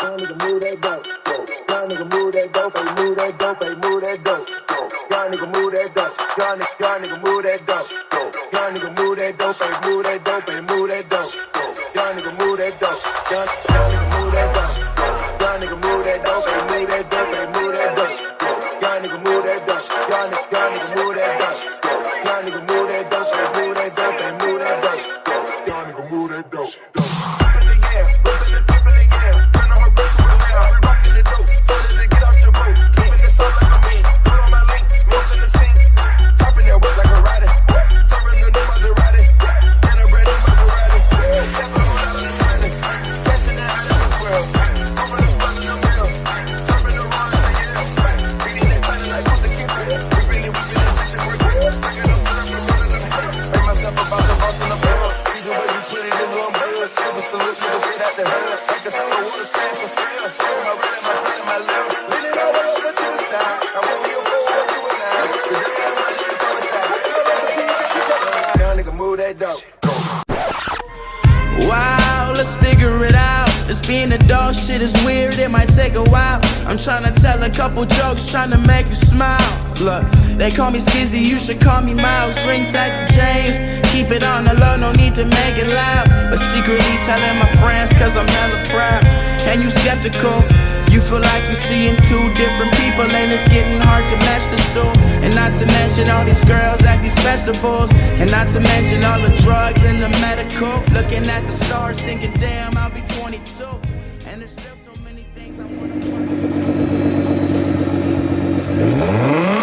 Young nigga move that dope. Young nigga move that dope. Hey, move that dope. Hey, move that dope. Young nigga move that dope. Young nigga move that dope. Young nigga move that dope. Hey, move that dope. Hey, move that dope. Young nigga move that dope. Young nigga move that dope. Young nigga move that dope. Hey, move that dope. Hey, move that dope. Young nigga move that dope. Young nigga move that dope. Young nigga move that dope. Hey, move that dope. Hey, move that dope. Young nigga move that dope. Wow, let's figure it out. This being a dog shit is weird, it might take a while. I'm trying to tell a couple jokes, trying to make you smile. Look, they call me Skizzy, you should call me Miles. Ringside to James, keep it on the low, no need to make it loud. But secretly telling my friends, cause I'm hella proud. And you skeptical, you feel like you're seeing two different people, and it's getting hard to match the two. And not to mention all these girls at these festivals, and not to mention all the drugs and the medical. Looking at the stars thinking, damn, I'll be 22. And there's still so many things I wanna find.